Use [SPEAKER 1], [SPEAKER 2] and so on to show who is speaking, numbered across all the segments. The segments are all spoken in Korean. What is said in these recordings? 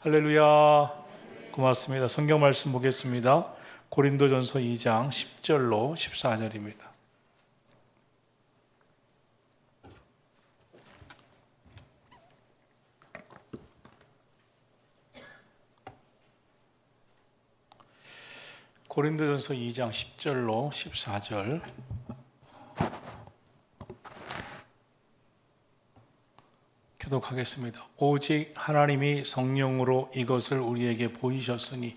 [SPEAKER 1] 할렐루야. 고맙습니다. 성경 말씀 보겠습니다. 고린도전서 2장 10절로 14절입니다. 고린도전서 2장 10절로 14절. 교독하겠습니다. 오직 하나님이 성령으로 이것을 우리에게 보이셨으니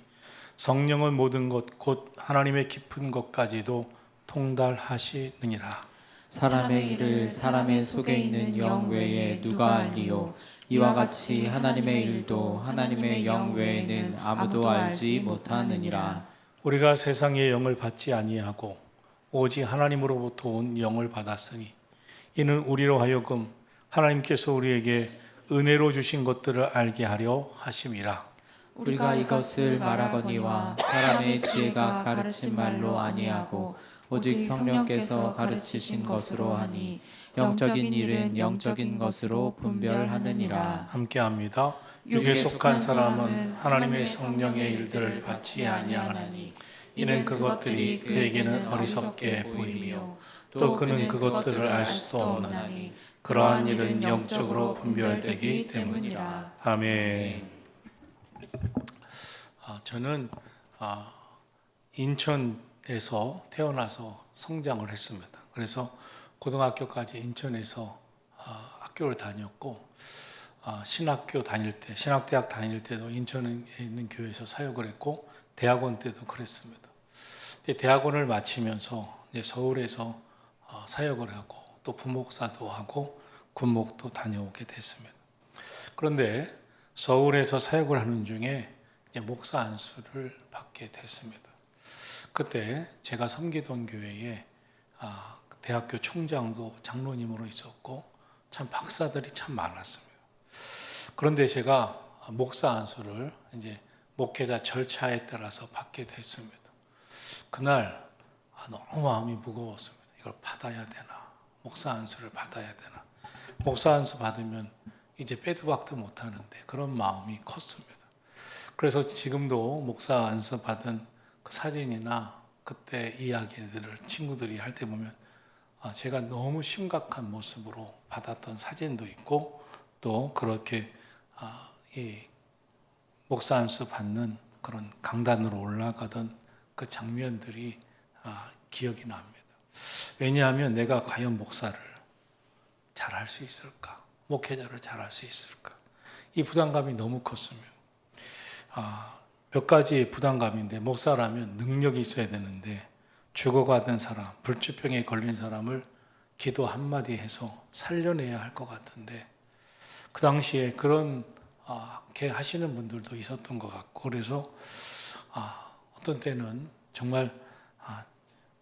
[SPEAKER 1] 성령은 모든 것 곧 하나님의 깊은 것까지도 통달하시느니라.
[SPEAKER 2] 사람의 일을 사람의 속에 있는 영 외에 누가 알리요? 이와 같이 하나님의 일도 하나님의 영 외에는 아무도 알지 못하느니라.
[SPEAKER 1] 우리가 세상의 영을 받지 아니하고 오직 하나님으로부터 온 영을 받았으니 이는 우리로 하여금 하나님께서 우리에게 은혜로 주신 것들을 알게 하려 하심이라.
[SPEAKER 2] 우리가 이것을 말하거니와 사람의 지혜가 가르친 말로 아니하고 오직 성령께서 가르치신 것으로 하니 영적인 일은 영적인 것으로 분별하느니라.
[SPEAKER 1] 함께합니다. 육에 속한 사람은 하나님의 성령의 일들을 받지 아니하나니 이는 그것들이 그에게는 어리석게 보이며 또 그는 그것들을 알 수도 없나니 그러한 일은 영적으로 분별되기 때문이라. 아멘. 저는 인천에서 태어나서 성장을 했습니다. 그래서 고등학교까지 인천에서 학교를 다녔고 신학대학 다닐 때도 인천에 있는 교회에서 사역을 했고 대학원 때도 그랬습니다. 대학원을 마치면서 이제 서울에서 사역을 하고 또 부목사도 하고 군목도 다녀오게 됐습니다. 그런데 서울에서 사역을 하는 중에 목사 안수를 받게 됐습니다. 그때 제가 섬기던 교회에 대학교 총장도 장로님으로 있었고 참 박사들이 참 많았습니다. 그런데 제가 목사 안수를 이제 목회자 절차에 따라서 받게 됐습니다. 그날 너무 마음이 무거웠습니다. 이걸 받아야 되나? 목사 안수를 받아야 되나? 목사 안수 받으면 이제 빼도 박도 못하는데 그런 마음이 컸습니다. 그래서 지금도 목사 안수 받은 그 사진이나 그때 이야기들을 친구들이 할 때 보면 제가 너무 심각한 모습으로 받았던 사진도 있고 또 그렇게 이 목사 안수 받는 그런 강단으로 올라가던 그 장면들이 기억이 납니다. 왜냐하면 내가 과연 목사를 잘할 수 있을까? 목회자를 잘할 수 있을까? 이 부담감이 너무 컸습니다. 몇 가지 부담감인데 목사라면 능력이 있어야 되는데 죽어가던 사람, 불치병에 걸린 사람을 기도 한마디 해서 살려내야 할 것 같은데 그 당시에 그렇게 하시는 분들도 있었던 것 같고 그래서 어떤 때는 정말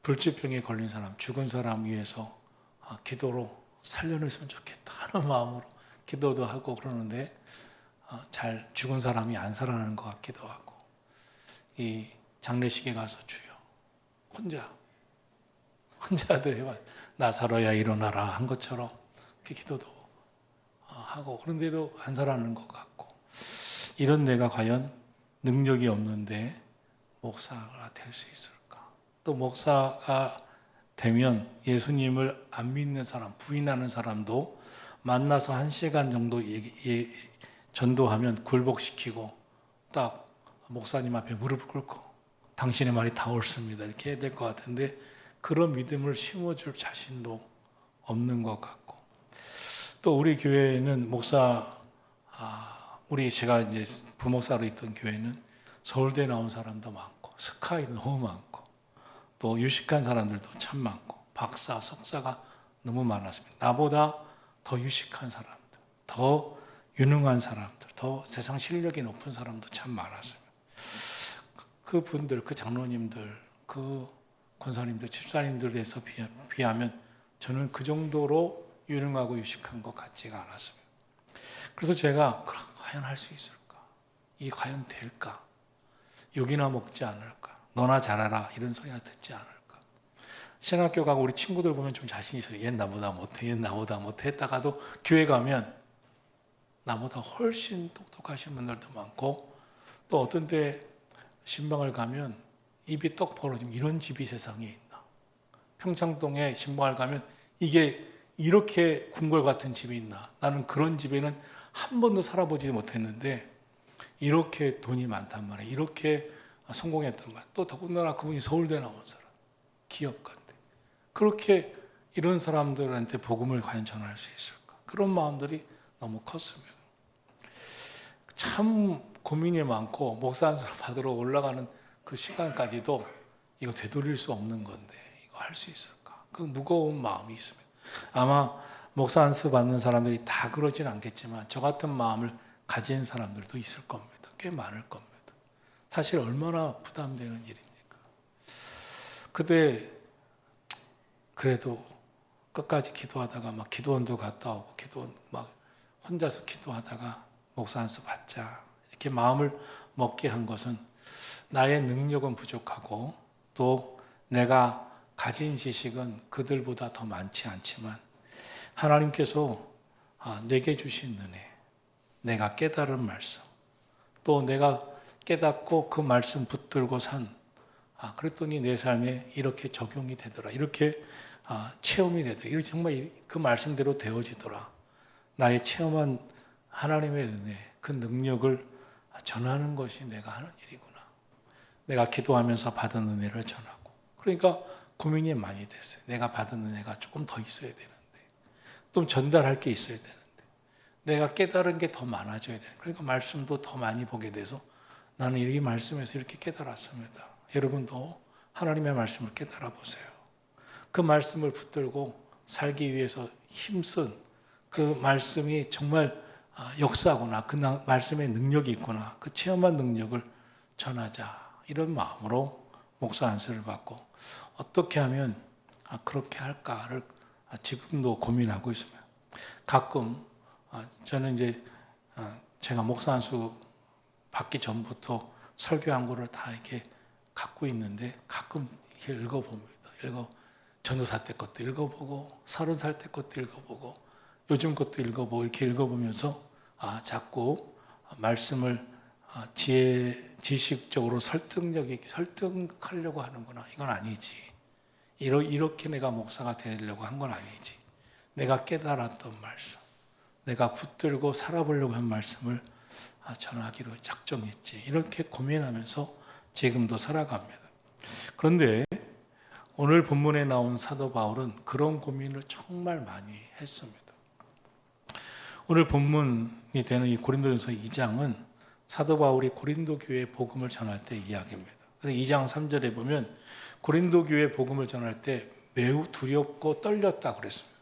[SPEAKER 1] 불치병에 걸린 사람, 죽은 사람 위해서 기도로 살려냈으면 좋겠다 하는 마음으로 기도도 하고 그러는데 잘 죽은 사람이 안 살아나는 것 같기도 하고 이 장례식에 가서 주여 혼자도 해봐 나사로야 일어나라 한 것처럼 그 기도도 하고 그런데도 안 살아나는 것 같고 이런 내가 과연 능력이 없는데 목사가 될 수 있을까? 또 목사가 되면 예수님을 안 믿는 사람, 부인하는 사람도 만나서 1시간 정도 전도하면 굴복시키고 딱 목사님 앞에 무릎을 꿇고 당신의 말이 다 옳습니다 이렇게 해야 될 것 같은데 그런 믿음을 심어줄 자신도 없는 것 같고 또 우리 교회는 제가 이제 부목사로 있던 교회는 서울대 나온 사람도 많고 스카이 너무 많고 또 유식한 사람들도 참 많고 박사, 석사가 너무 많았습니다. 나보다 더 유식한 사람들, 더 유능한 사람들, 더 세상 실력이 높은 사람도 참 많았습니다. 그분들, 그 장로님들, 그 권사님들, 집사님들에서 비하면 저는 그 정도로 유능하고 유식한 것 같지가 않았습니다. 그래서 제가 과연 할 수 있을까? 이게 과연 될까? 욕이나 먹지 않을까? 너나 잘하라 이런 소리나 듣지 않을까? 신학교 가고 우리 친구들 보면 좀 자신 있어요. 얘 나보다 못해 했다가도 교회 가면 나보다 훨씬 똑똑하신 분들도 많고, 또 어떤 때 신방을 가면 입이 떡 벌어지면 이런 집이 세상에 있나. 평창동에 신방을 가면 이게 이렇게 궁궐 같은 집이 있나. 나는 그런 집에는 한 번도 살아보지 못했는데 이렇게 돈이 많단 말이에요. 이렇게 성공했단 말이에요. 또 더군다나 그분이 서울대 나온 사람, 기업가인데 그렇게 이런 사람들한테 복음을 과연 전할 수 있을까? 그런 마음들이 너무 컸습니다. 참 고민이 많고 목사 안수를 받으러 올라가는 그 시간까지도 이거 되돌릴 수 없는 건데 이거 할 수 있을까? 그 무거운 마음이 있습니다. 아마 목사 안수 받는 사람들이 다 그러진 않겠지만 저 같은 마음을 가진 사람들도 있을 겁니다. 꽤 많을 겁니다. 사실 얼마나 부담되는 일입니까? 그래도 끝까지 기도하다가 막 기도원도 갔다 오고 기도원 막 혼자서 기도하다가 목사 안수 받자 이렇게 마음을 먹게 한 것은 나의 능력은 부족하고 또 내가 가진 지식은 그들보다 더 많지 않지만 하나님께서 내게 주신 은혜, 내가 깨달은 말씀, 또 내가 깨닫고 그 말씀 붙들고 그랬더니 내 삶에 이렇게 적용이 되더라. 이렇게 체험이 되더라. 이렇게 정말 그 말씀대로 되어지더라. 나의 체험한 하나님의 은혜, 그 능력을 전하는 것이 내가 하는 일이구나. 내가 기도하면서 받은 은혜를 전하고. 그러니까 고민이 많이 됐어요. 내가 받은 은혜가 조금 더 있어야 되는데, 좀 전달할 게 있어야 되는데, 내가 깨달은 게 더 많아져야 돼. 그러니까 말씀도 더 많이 보게 돼서 나는 이 말씀에서 이렇게 깨달았습니다. 여러분도 하나님의 말씀을 깨달아 보세요. 그 말씀을 붙들고 살기 위해서 힘쓴 그 말씀이 정말 역사구나. 그 말씀의 능력이 있구나. 그 체험한 능력을 전하자. 이런 마음으로 목사 안수를 받고 어떻게 하면 그렇게 할까를 지금도 고민하고 있습니다. 가끔 저는 이제 제가 목사 안수 받기 전부터 설교 한거를 다 이렇게 갖고 있는데 가끔 이렇게 읽어봅니다. 전도사 때 것도 읽어보고 30살 때 것도 읽어보고 요즘 것도 읽어보고 이렇게 읽어보면서 자꾸 말씀을 지식적으로 설득하려고 하는구나. 이건 아니지. 이렇게 내가 목사가 되려고 한 건 아니지. 내가 깨달았던 말씀, 내가 붙들고 살아보려고 한 말씀을 전하기로 작정했지. 이렇게 고민하면서 지금도 살아갑니다. 그런데 오늘 본문에 나온 사도 바울은 그런 고민을 정말 많이 했습니다. 오늘 본문이 되는 이 고린도전서 2장은 사도 바울이 고린도 교회에 복음을 전할 때 이야기입니다. 그래서 2장 3절에 보면 고린도 교회에 복음을 전할 때 매우 두렵고 떨렸다 그랬습니다.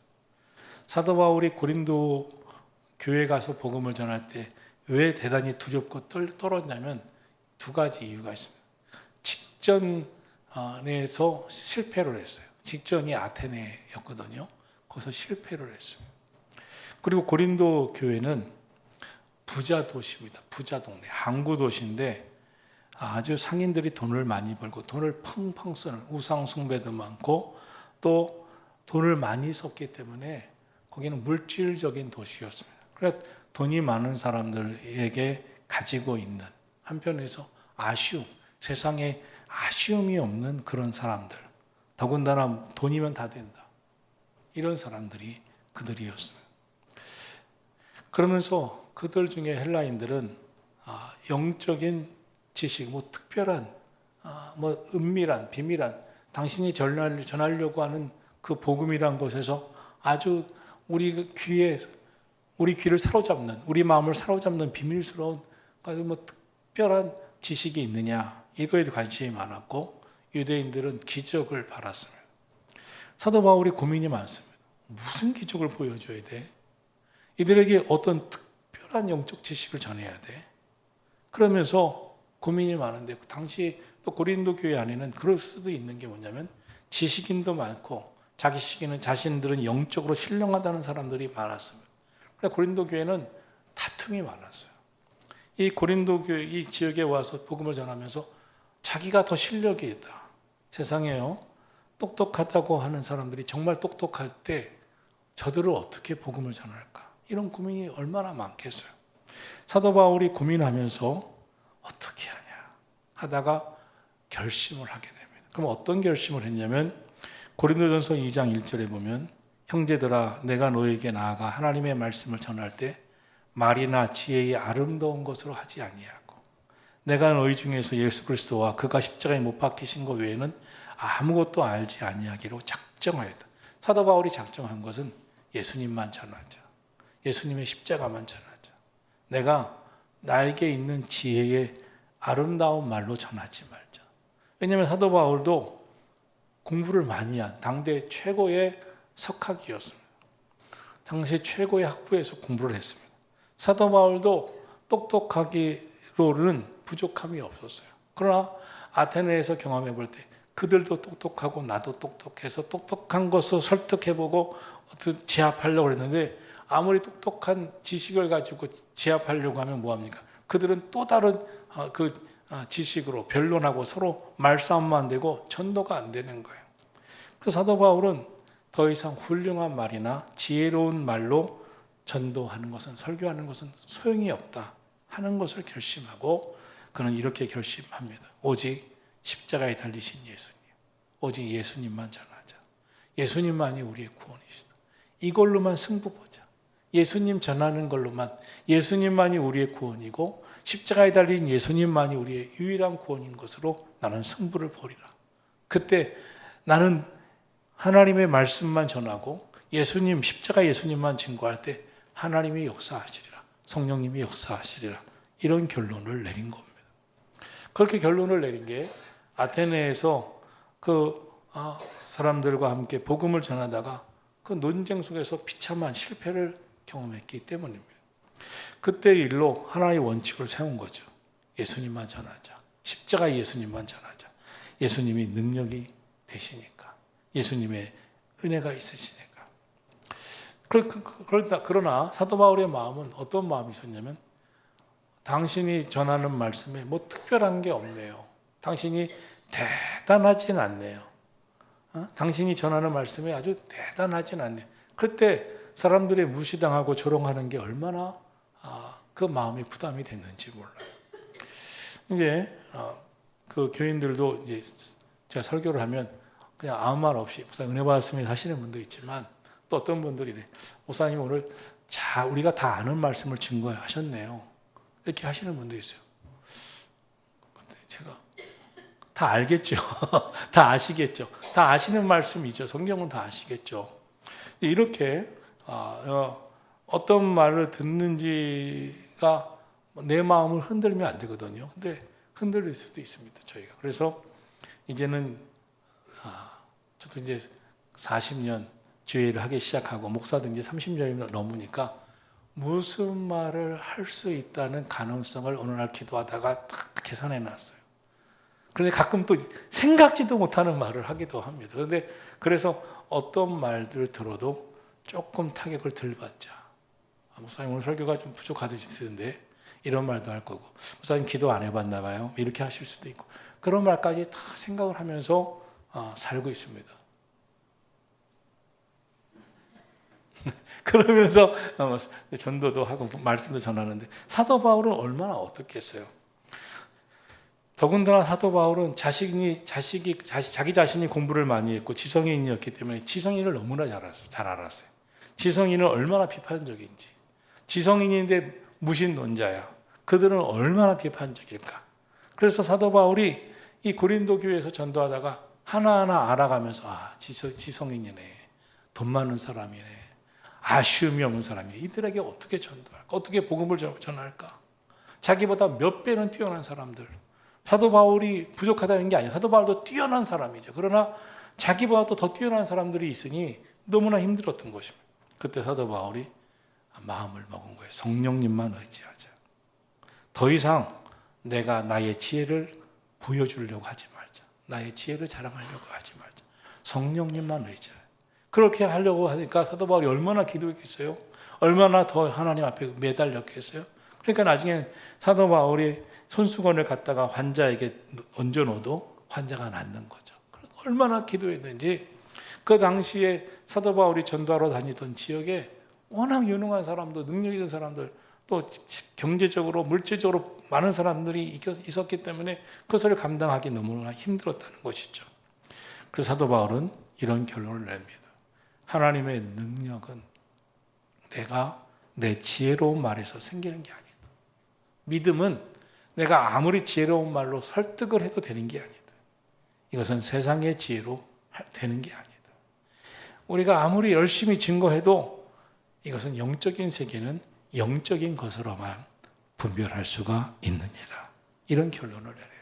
[SPEAKER 1] 사도 바울이 고린도 교회에 가서 복음을 전할 때 왜 대단히 두렵고 떨었냐면 두 가지 이유가 있습니다. 직전에서 실패를 했어요. 직전이 아테네였거든요. 거기서 실패를 했습니다. 그리고 고린도 교회는 부자 도시입니다. 부자 동네, 항구 도시인데 아주 상인들이 돈을 많이 벌고 돈을 펑펑 쓰는 우상 숭배도 많고 또 돈을 많이 썼기 때문에 거기는 물질적인 도시였습니다. 그래서 돈이 많은 사람들에게 가지고 있는 한편에서 세상에 아쉬움이 없는 그런 사람들, 더군다나 돈이면 다 된다. 이런 사람들이 그들이었습니다. 그러면서 그들 중에 헬라인들은 영적인 지식, 특별한, 은밀한, 비밀한, 당신이 전하려고 하는 그 복음이란 것에서 아주 우리 귀를 사로잡는, 우리 마음을 사로잡는 비밀스러운 특별한 지식이 있느냐, 이거에 관심이 많았고 유대인들은 기적을 바랐습니다. 사도 바울이 고민이 많습니다. 무슨 기적을 보여줘야 돼? 이들에게 어떤 특별한 영적 지식을 전해야 돼? 그러면서 고민이 많은데 당시 또 고린도 교회 안에는 그럴 수도 있는 게 뭐냐면 지식인도 많고 자신들은 영적으로 신령하다는 사람들이 많았습니다. 그래서 고린도 교회는 다툼이 많았어요. 이 고린도 교회 이 지역에 와서 복음을 전하면서 자기가 더 실력이 있다. 세상에요. 똑똑하다고 하는 사람들이 정말 똑똑할 때 저들을 어떻게 복음을 전할까? 이런 고민이 얼마나 많겠어요. 사도 바울이 고민하면서 어떻게 하냐 하다가 결심을 하게 됩니다. 그럼 어떤 결심을 했냐면 고린도전서 2장 1절에 보면 형제들아 내가 너에게 나아가 하나님의 말씀을 전할 때 말이나 지혜의 아름다운 것으로 하지 아니하고 내가 너희 중에서 예수 그리스도와 그가 십자가에 못 박히신 것 외에는 아무것도 알지 아니하기로 작정하였다. 사도 바울이 작정한 것은 예수님만 전하자. 예수님의 십자가만 전하자. 내가 나에게 있는 지혜의 아름다운 말로 전하지 말자. 왜냐하면 사도 바울도 공부를 많이 한 당대 최고의 석학이었습니다. 당시 최고의 학부에서 공부를 했습니다. 사도 바울도 똑똑하기로는 부족함이 없었어요. 그러나 아테네에서 경험해 볼 때 그들도 똑똑하고 나도 똑똑해서 똑똑한 것을 설득해보고 제압하려고 했는데 아무리 똑똑한 지식을 가지고 제압하려고 하면 뭐합니까? 그들은 또 다른 지식으로 변론하고 서로 말싸움만 되고 전도가 안 되는 거예요. 그래서 사도 바울은 더 이상 훌륭한 말이나 지혜로운 말로 전도하는 것은 설교하는 것은 소용이 없다 하는 것을 결심하고 그는 이렇게 결심합니다. 오직 십자가에 달리신 예수님, 오직 예수님만 전하자. 예수님만이 우리의 구원이시다. 이걸로만 승부 보자. 예수님 전하는 걸로만, 예수님만이 우리의 구원이고 십자가에 달린 예수님만이 우리의 유일한 구원인 것으로 나는 승부를 벌이라. 그때 나는 하나님의 말씀만 전하고 예수님, 십자가 예수님만 증거할 때 하나님이 역사하시리라. 성령님이 역사하시리라. 이런 결론을 내린 겁니다. 그렇게 결론을 내린 게 아테네에서 사람들과 함께 복음을 전하다가 그 논쟁 속에서 비참한 실패를 경험했기 때문입니다. 그때 일로 하나의 원칙을 세운 거죠. 예수님만 전하자. 십자가 예수님만 전하자. 예수님이 능력이 되시니까. 예수님의 은혜가 있으시니까. 그러나 사도 바울의 마음은 어떤 마음이 있었냐면 당신이 전하는 말씀에 뭐 특별한 게 없네요. 당신이 대단하진 않네요. 당신이 전하는 말씀에 아주 대단하진 않네요. 그때 사람들이 무시당하고 조롱하는 게 얼마나 그 마음이 부담이 됐는지 몰라요. 이제 그 교인들도 이제 제가 설교를 하면 그냥 아무 말 없이 목사님 은혜 받았습니다 하시는 분도 있지만 또 어떤 분들이 이래 목사님 오늘 우리가 다 아는 말씀을 증거하셨네요. 이렇게 하시는 분도 있어요. 근데 제가 다 알겠죠. 다 아시겠죠. 다 아시는 말씀이죠. 성경은 다 아시겠죠. 이렇게 어떤 말을 듣는지가 내 마음을 흔들면 안 되거든요. 근데 흔들릴 수도 있습니다. 저희가. 그래서 이제는 저도 이제 40년 주일을 하기 시작하고 목사도 이제 30년이 넘으니까 무슨 말을 할 수 있다는 가능성을 어느 날 기도하다가 딱 계산해 놨어요. 그런데 가끔 또 생각지도 못하는 말을 하기도 합니다. 그런데 그래서 어떤 말들을 들어도 조금 타격을 덜 받자. 목사님 오늘 설교가 좀 부족하시던데 이런 말도 할 거고 목사님 기도 안 해봤나 봐요. 이렇게 하실 수도 있고 그런 말까지 다 생각을 하면서 살고 있습니다. 그러면서 전도도 하고 말씀도 전하는데 사도 바울은 얼마나 어떻겠어요. 더군다나 사도 바울은 자기 자신이 공부를 많이 했고 지성인이었기 때문에 지성인을 너무나 잘 알았어요. 지성인은 얼마나 비판적인지. 지성인인데 무신론자야. 그들은 얼마나 비판적일까. 그래서 사도 바울이 이 고린도 교회에서 전도하다가 하나하나 알아가면서 지성인이네. 돈 많은 사람이네. 아쉬움이 없는 사람이네. 이들에게 어떻게 전도할까? 어떻게 복음을 전할까? 자기보다 몇 배는 뛰어난 사람들. 사도 바울이 부족하다는 게 아니에요. 사도 바울도 뛰어난 사람이죠. 그러나 자기보다 더 뛰어난 사람들이 있으니 너무나 힘들었던 것입니다. 그때 사도 바울이 마음을 먹은 거예요. 성령님만 의지하자. 더 이상 내가 나의 지혜를 보여주려고 하지 말자. 나의 지혜를 자랑하려고 하지 말자. 성령님만 의지하자. 그렇게 하려고 하니까 사도 바울이 얼마나 기도했겠어요? 얼마나 더 하나님 앞에 매달렸겠어요? 그러니까 나중에 사도 바울이 손수건을 갖다가 환자에게 얹어놓어도 환자가 낫는 거죠. 얼마나 기도했는지 그 당시에 사도 바울이 전도하러 다니던 지역에 워낙 유능한 사람들, 능력 있는 사람들 또 경제적으로 물질적으로 많은 사람들이 있었기 때문에 그것을 감당하기 너무나 힘들었다는 것이죠. 그래서 사도 바울은 이런 결론을 냅니다. 하나님의 능력은 내가 내 지혜로운 말에서 생기는 게 아니다. 믿음은 내가 아무리 지혜로운 말로 설득을 해도 되는 게 아니다. 이것은 세상의 지혜로 되는 게 아니다. 우리가 아무리 열심히 증거해도 이것은 영적인 세계는 영적인 것으로만 분별할 수가 있느니라. 이런 결론을 내려요.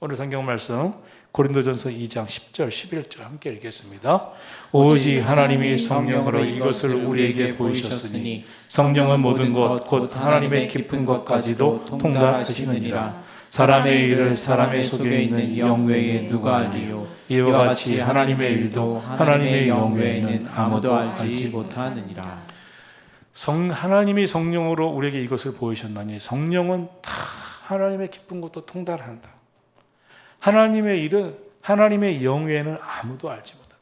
[SPEAKER 1] 오늘 성경 말씀 고린도전서 2장 10절 11절 함께 읽겠습니다. 오직 하나님이 성령으로 이것을 우리에게 보이셨으니 성령은 모든 것 곧 하나님의 깊은 것까지도 통달하시느니라. 사람의 일을 사람의 속에 있는 영 외에 누가 알리요. 이와 같이 하나님의 일도 하나님의 영 외에는 아무도 알지 못하느니라. 하나님이 성령으로 우리에게 이것을 보이셨나니 성령은 다 하나님의 깊은 것도 통달한다. 하나님의 일은 하나님의 영 외에는 아무도 알지 못한다.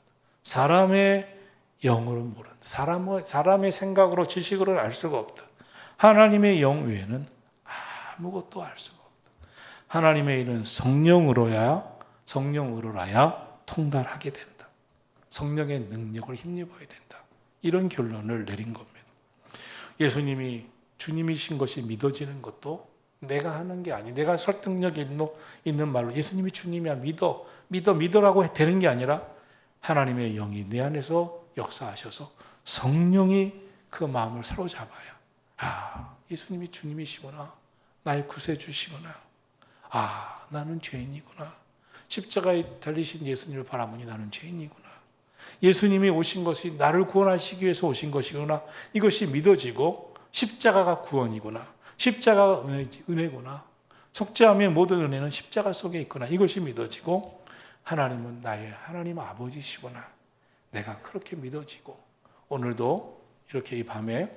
[SPEAKER 1] 사람의 영으로 모른다. 사람의 생각으로 지식으로 알 수가 없다. 하나님의 영 외에는 아무것도 알 수가 없다. 하나님의 일은 성령으로라야 통달하게 된다. 성령의 능력을 힘입어야 된다. 이런 결론을 내린 겁니다. 예수님이 주님이신 것이 믿어지는 것도 내가 하는 게 아니, 내가 설득력 있는 말로 예수님이 주님이야 믿어라고 되는 게 아니라 하나님의 영이 내 안에서 역사하셔서 성령이 그 마음을 사로잡아야 예수님이 주님이시구나, 나의 구세주시구나, 나는 죄인이구나, 십자가에 달리신 예수님을 바라보니 나는 죄인이구나, 예수님이 오신 것이 나를 구원하시기 위해서 오신 것이구나, 이것이 믿어지고 십자가가 구원이구나, 십자가가 은혜구나, 속죄함의 모든 은혜는 십자가 속에 있구나, 이것이 믿어지고 하나님은 나의 하나님 아버지시구나, 내가 그렇게 믿어지고 오늘도 이렇게 이 밤에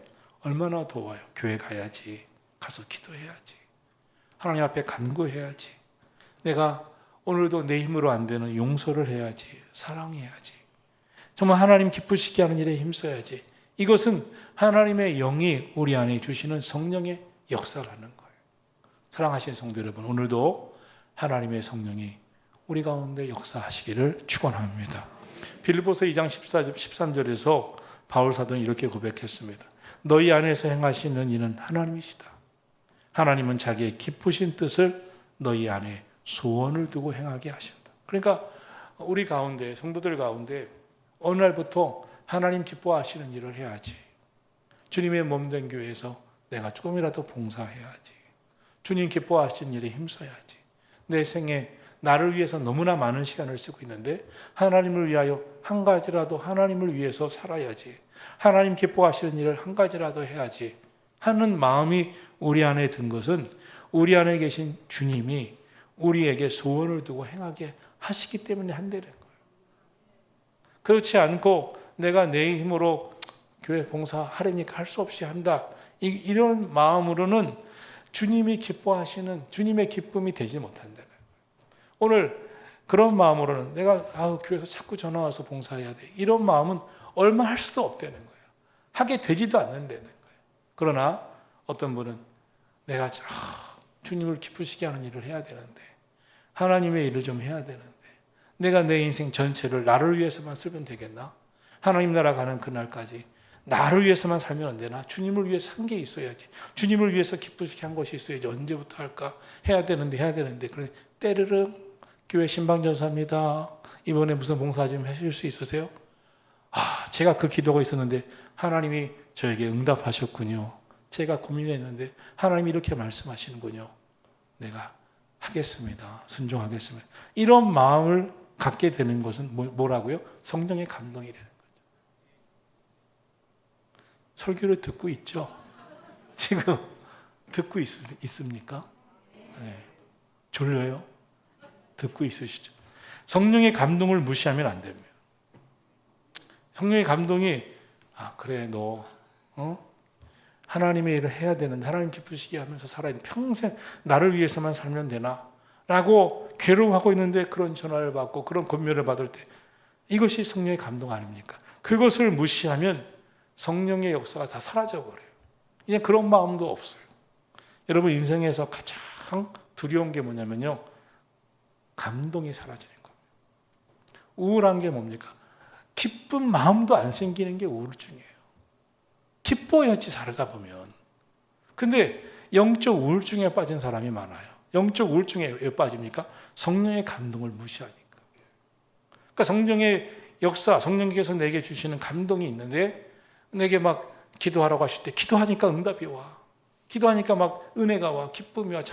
[SPEAKER 1] 얼마나 더워요. 교회 가야지, 가서 기도해야지, 하나님 앞에 간구해야지, 내가 오늘도 내 힘으로 안 되는 용서를 해야지, 사랑해야지, 정말 하나님 기쁘시게 하는 일에 힘써야지. 이것은 하나님의 영이 우리 안에 주시는 성령의 역사라는 거예요. 사랑하시는 성도 여러분, 오늘도 하나님의 성령이 우리 가운데 역사하시기를 축원합니다. 빌립보서 2장 13절에서 바울 사도는 이렇게 고백했습니다. 너희 안에서 행하시는 이는 하나님이시다. 하나님은 자기의 기쁘신 뜻을 너희 안에 소원을 두고 행하게 하신다. 그러니까 우리 가운데, 성도들 가운데 어느 날부터 하나님 기뻐하시는 일을 해야지. 주님의 몸된 교회에서 내가 조금이라도 봉사해야지. 주님 기뻐하시는 일에 힘써야지. 내 생에 나를 위해서 너무나 많은 시간을 쓰고 있는데 하나님을 위하여 한 가지라도 하나님을 위해서 살아야지. 하나님 기뻐하시는 일을 한 가지라도 해야지 하는 마음이 우리 안에 든 것은 우리 안에 계신 주님이 우리에게 소원을 두고 행하게 하시기 때문에 한다는 거예요. 그렇지 않고 내가 내 힘으로 교회 봉사하려니까 할 수 없이 한다, 이런 마음으로는 주님이 기뻐하시는 주님의 기쁨이 되지 못한다는 거예요. 오늘 그런 마음으로는 내가 교회에서 자꾸 전화 와서 봉사해야 돼, 이런 마음은 얼마 할 수도 없다는 거예요. 하게 되지도 않는다는 거예요. 그러나 어떤 분은 내가 주님을 기쁘시게 하는 일을 해야 되는데, 하나님의 일을 좀 해야 되는데, 내가 내 인생 전체를 나를 위해서만 쓰면 되겠나? 하나님 나라 가는 그날까지 나를 위해서만 살면 안 되나? 주님을 위해서 한 게 있어야지. 주님을 위해서 기쁘시게 한 것이 있어야지. 언제부터 할까? 해야 되는데. 그래, 때르릉 교회 신방전사입니다. 이번에 무슨 봉사 좀 하실 수 있으세요? 제가 그 기도가 있었는데 하나님이 저에게 응답하셨군요. 제가 고민했는데 하나님이 이렇게 말씀하시는군요. 내가 하겠습니다. 순종하겠습니다. 이런 마음을 갖게 되는 것은 뭐라고요? 성령의 감동이라는 거죠. 설교를 듣고 있죠? 지금 듣고 있습니까? 네. 졸려요? 듣고 있으시죠? 성령의 감동을 무시하면 안 됩니다. 성령의 감동이 그래 너 하나님의 일을 해야 되는데 하나님 기쁘시게 하면서 살아야 돼. 평생 나를 위해서만 살면 되나? 라고 괴로워하고 있는데 그런 전화를 받고 그런 권면을 받을 때 이것이 성령의 감동 아닙니까? 그것을 무시하면 성령의 역사가 다 사라져버려요. 이제 그런 마음도 없어요. 여러분 인생에서 가장 두려운 게 뭐냐면요, 감동이 사라지는 거예요. 우울한 게 뭡니까? 기쁜 마음도 안 생기는 게 우울증이에요. 기뻐야지 살다 보면. 근데 영적 우울증에 빠진 사람이 많아요. 영적 우울증에 왜 빠집니까? 성령의 감동을 무시하니까. 그러니까 성령의 역사, 성령께서 내게 주시는 감동이 있는데 내게 막 기도하라고 하실 때 기도하니까 응답이 와. 기도하니까 막 은혜가 와. 기쁨이 와.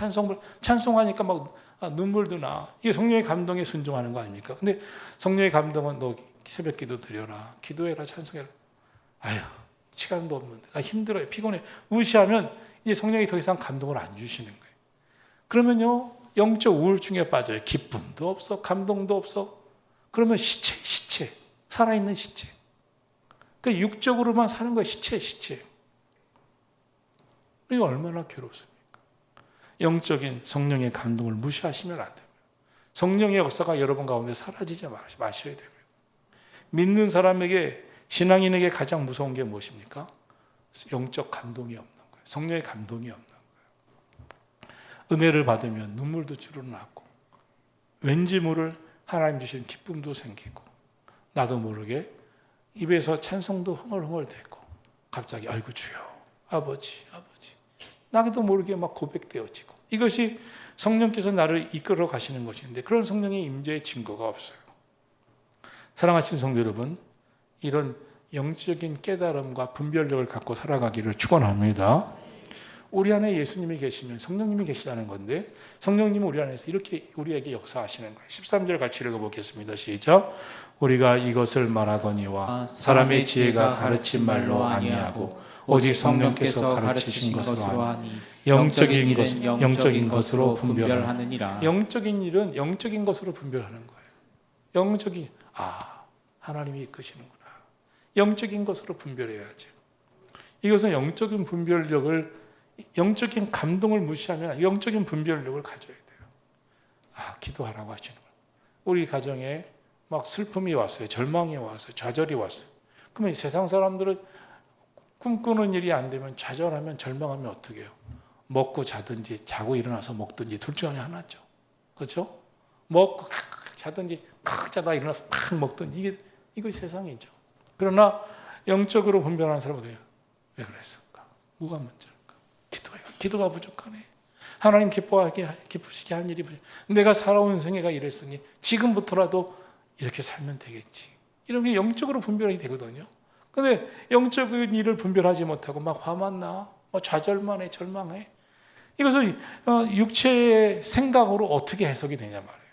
[SPEAKER 1] 찬송하니까 막 눈물도 나. 이게 성령의 감동에 순종하는 거 아닙니까? 근데 성령의 감동은 너 새벽 기도 드려라. 기도해라. 찬송해라. 아유, 시간도 없는데. 힘들어요. 피곤해. 무시하면 이제 성령이 더 이상 감동을 안 주시는 거예요. 그러면요, 영적 우울증에 빠져요. 기쁨도 없어. 감동도 없어. 그러면 시체. 살아있는 시체. 그 육적으로만 사는 거예요. 시체. 이거 얼마나 괴롭습니까? 영적인 성령의 감동을 무시하시면 안 됩니다. 성령의 역사가 여러분 가운데 사라지지 마셔야 됩니다. 믿는 사람에게, 신앙인에게 가장 무서운 게 무엇입니까? 영적 감동이 없는 거예요. 성령의 감동이 없는 거예요. 은혜를 받으면 눈물도 주르나고 왠지 모를 하나님 주신 기쁨도 생기고 나도 모르게 입에서 찬송도 흥얼흥얼대고 갑자기 아이고 주여 아버지 나도 모르게 막 고백되어지고 이것이 성령께서 나를 이끌어 가시는 것인데 그런 성령의 임재의 증거가 없어요. 사랑하신 성도 여러분, 이런 영적인 깨달음과 분별력을 갖고 살아가기를 축원합니다. 우리 안에 예수님이 계시면 성령님이 계시다는 건데 성령님은 우리 안에서 이렇게 우리에게 역사하시는 거예요. 13절 같이 읽어보겠습니다. 시작. 우리가 이것을 말하거니와 사람의 지혜가 가르친 말로 아니하고 오직 성령께서 가르치신 것으로 하니 영적인 것으로 분별하느니라. 영적인 일은 영적인 것으로 분별하는 거예요. 하나님이 이끄시는구나. 영적인 것으로 분별해야죠. 이것은 영적인 분별력을, 영적인 감동을 무시하면 영적인 분별력을 가져야 돼요. 기도하라고 하시는 거예요. 우리 가정에 막 슬픔이 왔어요. 절망이 왔어요. 좌절이 왔어요. 그러면 세상 사람들은 꿈꾸는 일이 안 되면 좌절하면 절망하면 어떻게 해요? 먹고 자든지 자고 일어나서 먹든지 둘 중 하나죠. 그렇죠? 먹고 자든지 자다 일어나서 팍 먹든지 이것이 세상이죠. 그러나 영적으로 분별하는 사람은 어때요? 왜 그랬을까? 뭐가 문제일까? 기도가 부족하네. 하나님 기쁘시게 한 일이 부족해. 내가 살아온 생애가 이랬으니 지금부터라도 이렇게 살면 되겠지. 이런 게 영적으로 분별이 되거든요. 근데 영적인 일을 분별하지 못하고 막 화만 나, 좌절만 해, 절망해. 이것을 육체의 생각으로 어떻게 해석이 되냐 말이에요.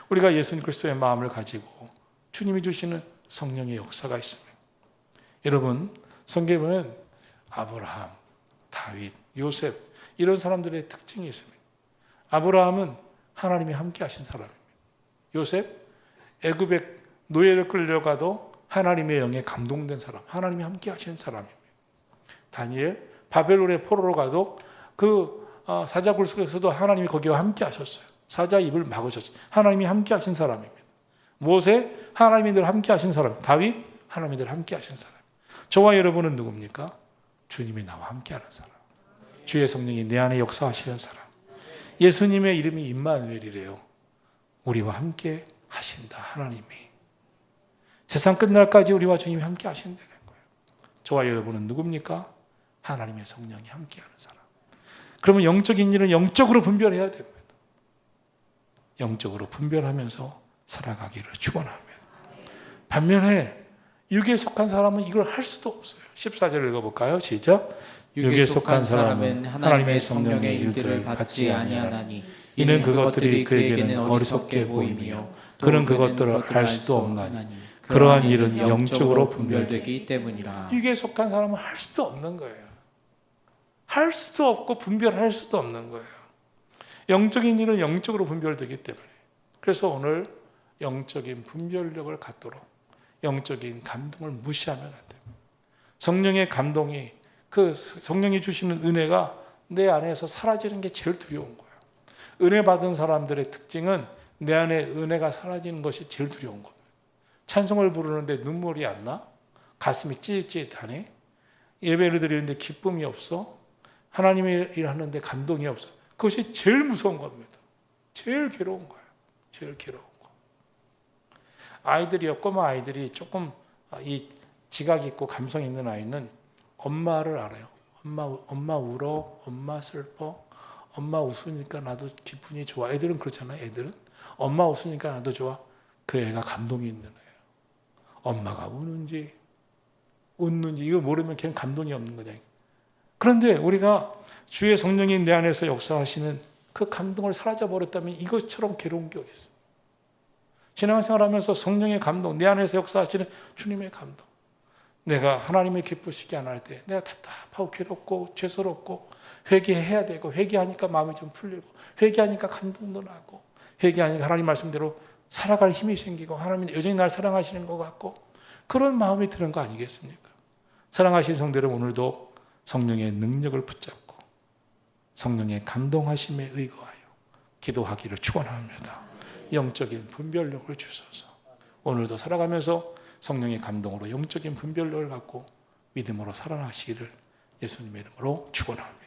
[SPEAKER 1] 우리가 예수님 그리스도의 마음을 가지고 주님이 주시는 성령의 역사가 있습니다. 여러분, 성경에 보면 아브라함, 다윗, 요셉 이런 사람들의 특징이 있습니다. 아브라함은 하나님이 함께 하신 사람입니다. 요셉, 애굽에 노예를 끌려가도 하나님의 영에 감동된 사람, 하나님이 함께 하신 사람입니다. 다니엘, 바벨론의 포로로 가도 그 사자굴 속에서도 하나님이 거기와 함께 하셨어요. 사자 입을 막으셨어요. 하나님이 함께 하신 사람입니다. 모세, 하나님이 늘 함께 하신 사람. 다윗, 하나님이 늘 함께 하신 사람. 저와 여러분은 누굽니까? 주님이 나와 함께 하는 사람. 주의 성령이 내 안에 역사하시는 사람. 예수님의 이름이 임마누엘이래요. 우리와 함께 하신다, 하나님이. 세상 끝날까지 우리와 주님이 함께 하신다는 거예요. 저와 여러분은 누굽니까? 하나님의 성령이 함께하는 사람. 그러면 영적인 일은 영적으로 분별해야 됩니다. 영적으로 분별하면서 살아가기를 축원합니다. 반면에 육에 속한 사람은 이걸 할 수도 없어요. 14절 읽어볼까요? 시작. 육에 속한 사람은 하나님의 성령의 일들을 받지 아니하나니 이는 그것들이 그에게는 어리석게 보이며 그는 그것들을 알 수도 없나니 그러한 일은 영적으로 분별되기 때문이라. 육에 속한 사람은 할 수도 없는 거예요. 할 수도 없고 분별할 수도 없는 거예요. 영적인 일은 영적으로 분별되기 때문에. 그래서 오늘 영적인 분별력을 갖도록 영적인 감동을 무시하면 안 됩니다. 성령의 감동이, 그 성령이 주시는 은혜가 내 안에서 사라지는 게 제일 두려운 거예요. 은혜 받은 사람들의 특징은 내 안에 은혜가 사라지는 것이 제일 두려운 겁니다. 찬송을 부르는데 눈물이 안 나? 가슴이 찌릿찌릿하네? 예배를 드리는데 기쁨이 없어? 하나님의 일 하는데 감동이 없어. 그것이 제일 무서운 겁니다. 제일 괴로운 거예요. 제일 괴로운 거. 아이들이요, 꼬마 아이들이 조금 이 지각 있고 감성 있는 아이는 엄마를 알아요. 엄마 울어, 엄마 슬퍼, 엄마 웃으니까 나도 기분이 좋아. 애들은 그렇잖아요. 애들은 엄마 웃으니까 나도 좋아. 그 애가 감동이 있는 애예요. 엄마가 우는지 웃는지 이거 모르면 걔는 감동이 없는 거죠. 그런데 우리가 주의 성령이 내 안에서 역사하시는 그 감동을 사라져 버렸다면 이것처럼 괴로운 게 어디 있어요? 신앙생활하면서 성령의 감동, 내 안에서 역사하시는 주님의 감동. 내가 하나님을 기쁘시게 안 할 때 내가 답답하고 괴롭고 죄스럽고 회개해야 되고 회개하니까 마음이 좀 풀리고 회개하니까 감동도 나고 회개하니까 하나님 말씀대로 살아갈 힘이 생기고 하나님이 여전히 날 사랑하시는 것 같고 그런 마음이 드는 거 아니겠습니까? 사랑하신 성도들 오늘도 성령의 능력을 붙잡고 성령의 감동하심에 의거하여 기도하기를 축원합니다. 영적인 분별력을 주소서. 오늘도 살아가면서 성령의 감동으로 영적인 분별력을 갖고 믿음으로 살아나시기를 예수님의 이름으로 축원합니다.